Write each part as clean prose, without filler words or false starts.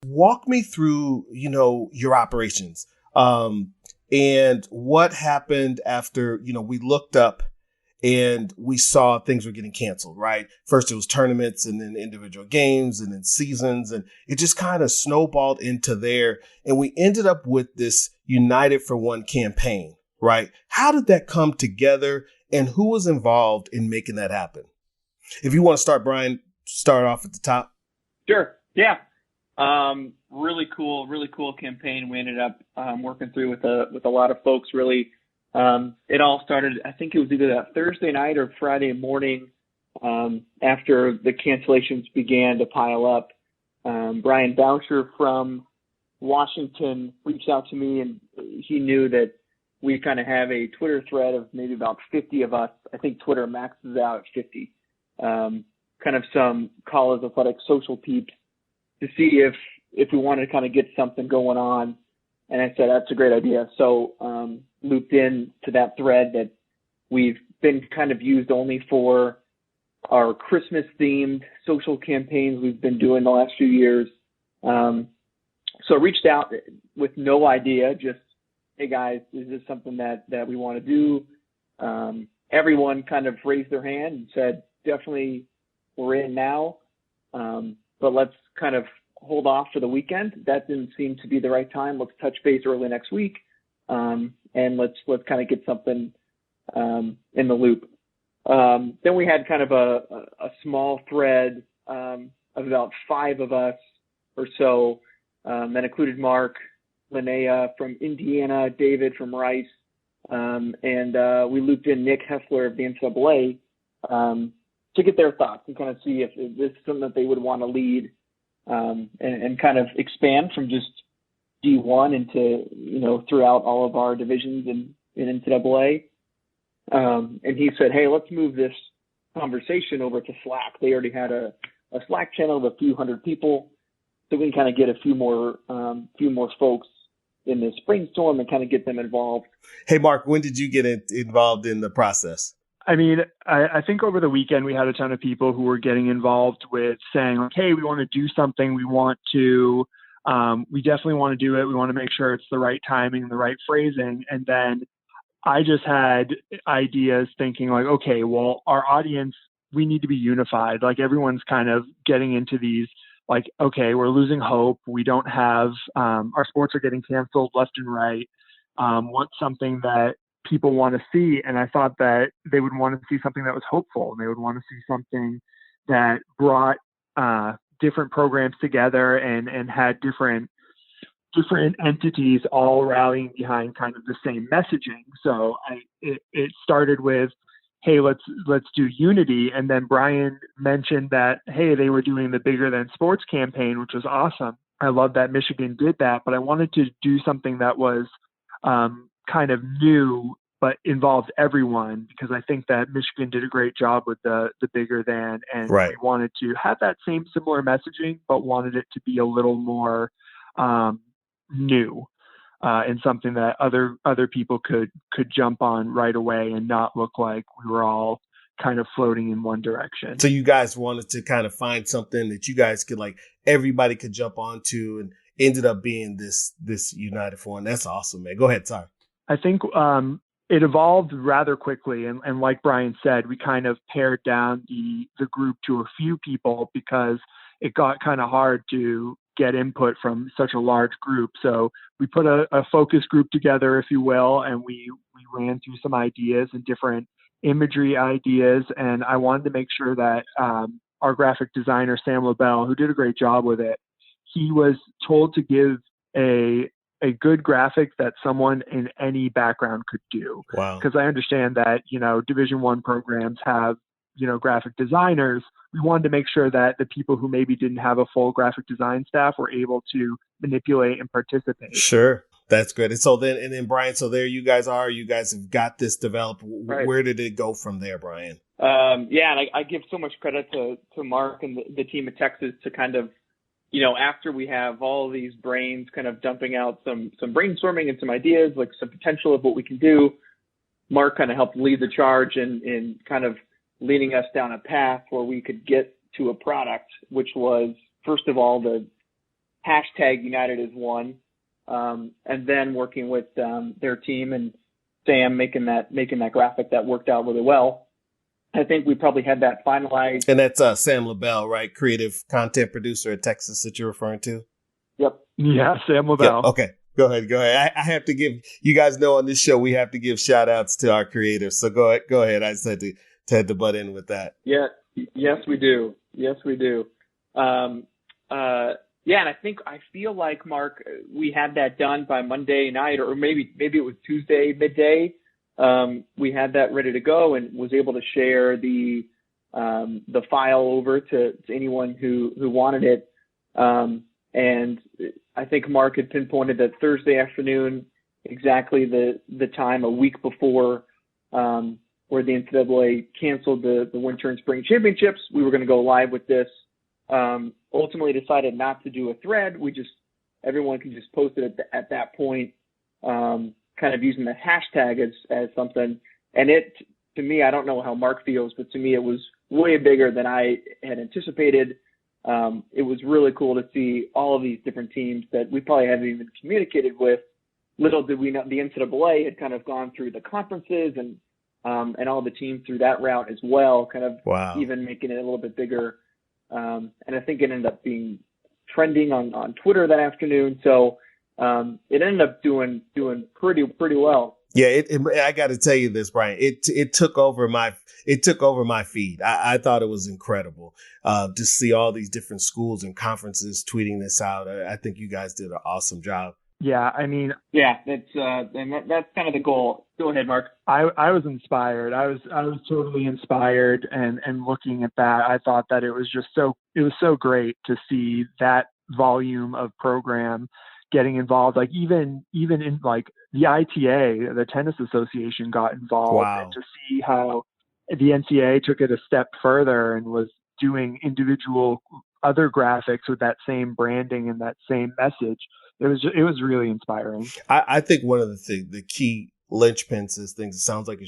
Walk me through, your operations, and what happened after, we looked up and we saw things were getting canceled, right? First it was tournaments and then individual games and then seasons. And it just kind of snowballed into there. And we ended up with this United for One campaign, right? How did that come together and who was involved in making that happen? If you want to start, Brian, start off at the top. Sure. Yeah. Really cool campaign. We ended up working through with a lot of folks. Really, it all started. I think it was either that Thursday night or Friday morning after the cancellations began to pile up. Brian Boucher from Washington reached out to me, and he knew that we kind of have a Twitter thread of maybe about 50 of us. I think Twitter maxes out at 50. Kind of some college athletic social peeps, to see if we wanted to kind of get something going on. And I said, that's a great idea. So looped in to that thread that we've been kind of used only for our Christmas themed social campaigns we've been doing the last few years. So I reached out with no idea, just, hey guys, is this something that we want to do? Everyone kind of raised their hand and said, definitely we're in now. But let's kind of hold off for the weekend. That didn't seem to be the right time. Let's touch base early next week. And let's kind of get something in the loop. Then we had kind of a small thread of about 5 of us or so. That included Mark, Linnea from Indiana, David from Rice, and we looped in Nick Heffler of the NCAA to get their thoughts and kind of see if this is something that they would want to lead and kind of expand from just D1 into, throughout all of our divisions in NCAA. And he said, hey, let's move this conversation over to Slack. They already had a Slack channel of a few hundred people, so we can kind of get a few more folks in this brainstorm and kind of get them involved. Hey, Mark, when did you get involved in the process? I mean, I think over the weekend we had a ton of people who were getting involved with saying, like, hey, we want to do something. We definitely want to do it. We want to make sure it's the right timing, the right phrasing. And then I just had ideas thinking like, okay, well, our audience, we need to be unified. Like everyone's kind of getting into these, like, okay, we're losing hope. We don't have, our sports are getting canceled left and right. What's something that people want to see? And I thought that they would want to see something that was hopeful, and they would want to see something that brought different programs together and had different entities all rallying behind kind of the same messaging. So it started with, hey, let's do unity. And then Brian mentioned that, hey, they were doing the Bigger Than Sports campaign, which was awesome. I love that Michigan did that, but I wanted to do something that was kind of new, but involved everyone, because I think that Michigan did a great job with the Bigger Than, and right. We wanted to have that same similar messaging, but wanted it to be a little more new and something that other people could jump on right away and not look like we were all kind of floating in one direction. So you guys wanted to kind of find something that you guys could, like, everybody could jump onto, and ended up being this United for One. That's awesome, man. Go ahead, sorry. I think it evolved rather quickly. And like Brian said, we kind of pared down the group to a few people because it got kind of hard to get input from such a large group. So we put a focus group together, if you will, and we ran through some ideas and different imagery ideas. And I wanted to make sure that our graphic designer, Sam LaBelle, who did a great job with it, he was told to give a good graphic that someone in any background could do. Wow. Because I understand that, Division I programs have, graphic designers. We wanted to make sure that the people who maybe didn't have a full graphic design staff were able to manipulate and participate. Sure. That's good. And so then Brian, so there you guys are. You guys have got this developed. Right. Where did it go from there, Brian? And I give so much credit to Mark and the team at Texas to kind of, after we have all of these brains kind of dumping out some brainstorming and some ideas, like some potential of what we can do, Mark kind of helped lead the charge in kind of leading us down a path where we could get to a product, which was, first of all, the hashtag United as one, and then working with their team and Sam making that graphic that worked out really well. I think we probably had that finalized. And that's Sam LaBelle, right? Creative content producer at Texas that you're referring to? Yep. Yeah, Sam LaBelle. Yeah, okay. Go ahead. I have to give, you guys know on this show, we have to give shout outs to our creators. So go ahead. I just had to butt in with that. Yeah. Yes, we do. Yeah. And I feel like, Mark, we had that done by Monday night, or maybe it was Tuesday midday. We had that ready to go and was able to share the file over to anyone who wanted it. And I think Mark had pinpointed that Thursday afternoon, exactly the time a week before where the NCAA canceled the winter and spring championships. We were going to go live with this. Ultimately decided not to do a thread. Everyone can just post it at that point, kind of using the hashtag as something. And it, to me, I don't know how Mark feels, but to me, it was way bigger than I had anticipated. It was really cool to see all of these different teams that we probably haven't even communicated with. Little did we know the NCAA had kind of gone through the conferences and all the teams through that route as well, kind of even making it a little bit bigger. And I think it ended up being trending on Twitter that afternoon. So it ended up doing pretty well. Yeah, I got to tell you this, Brian. It took over my feed. I thought it was incredible to see all these different schools and conferences tweeting this out. I think you guys did an awesome job. Yeah, I mean, yeah, that's kind of the goal. Go ahead, Mark. I was inspired. I was totally inspired, and looking at that, I thought that it was so great to see that volume of program getting involved. Like even in like the ITA, the Tennis Association, got involved. Wow. And to see how the NCAA took it a step further and was doing individual other graphics with that same branding and that same message. It was really inspiring. I think one of the key linchpins is things, it sounds like,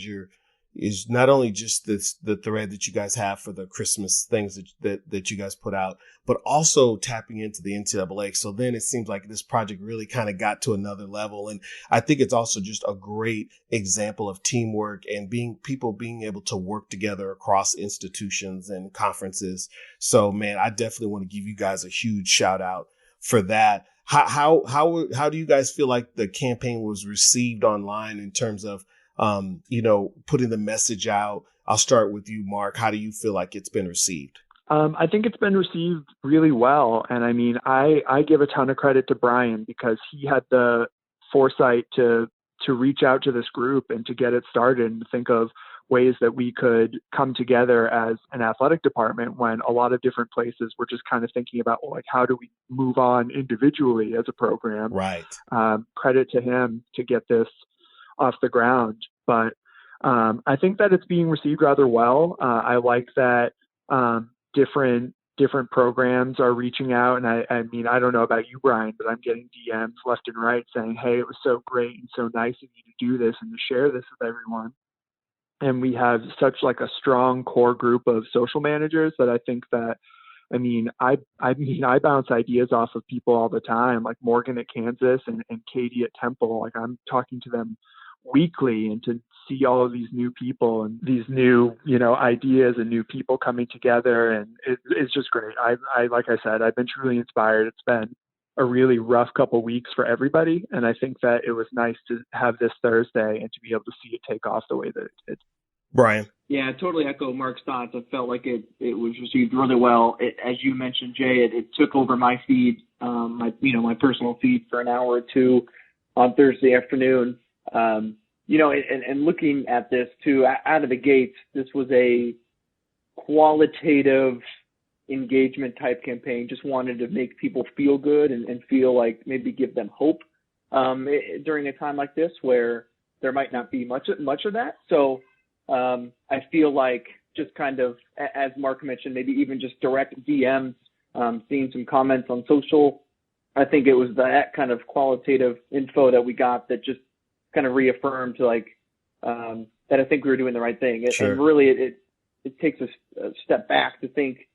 is not only just the thread that you guys have for the Christmas things that you guys put out, but also tapping into the NCAA. So then it seems like this project really kind of got to another level. And I think it's also just a great example of teamwork and people being able to work together across institutions and conferences. So, man, I definitely want to give you guys a huge shout out for that. How do you guys feel like the campaign was received online in terms of, putting the message out? I'll start with you, Mark. How do you feel like it's been received? I think it's been received really well. And I mean, I give a ton of credit to Brian because he had the foresight to reach out to this group and to get it started and to think of ways that we could come together as an athletic department when a lot of different places were just kind of thinking about, well, like, how do we move on individually as a program? Right. Credit to him to get this off the ground. But I think that it's being received rather well. I like that different programs are reaching out. And I mean, I don't know about you, Brian, but I'm getting DMs left and right saying, hey, it was so great and so nice of you to do this and to share this with everyone. And we have such like a strong core group of social managers that I think that, I bounce ideas off of people all the time, like Morgan at Kansas and Katie at Temple. Like I'm talking to them weekly, and to see all of these new people and these new, ideas and new people coming together. And it's just great. Like I said, I've been truly inspired. It's been a really rough couple of weeks for everybody. And I think that it was nice to have this Thursday and to be able to see it take off the way that it did. Brian. Yeah, I totally echo Mark's thoughts. I felt like it was received really well. As you mentioned, Jay, it took over my feed, my personal feed for an hour or two on Thursday afternoon. And looking at this too, out of the gates, this was a qualitative engagement type campaign. Just wanted to make people feel good and feel like maybe give them hope during a time like this where there might not be much of that. So I feel like just kind of, as Mark mentioned, maybe even just direct DMs, seeing some comments on social. I think it was that kind of qualitative info that we got that just kind of reaffirmed that I think we were doing the right thing. Sure. And really it takes a step back to think,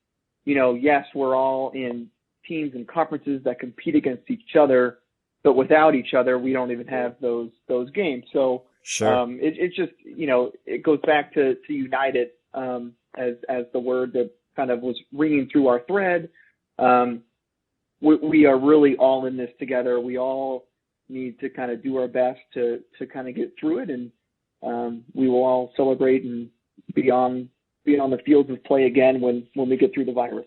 yes, we're all in teams and conferences that compete against each other, but without each other, we don't even have those games. So sure. It just, it goes back to united as the word that kind of was ringing through our thread. We are really all in this together. We all need to kind of do our best to kind of get through it, and we will all celebrate and be on the fields of play again when we get through the virus.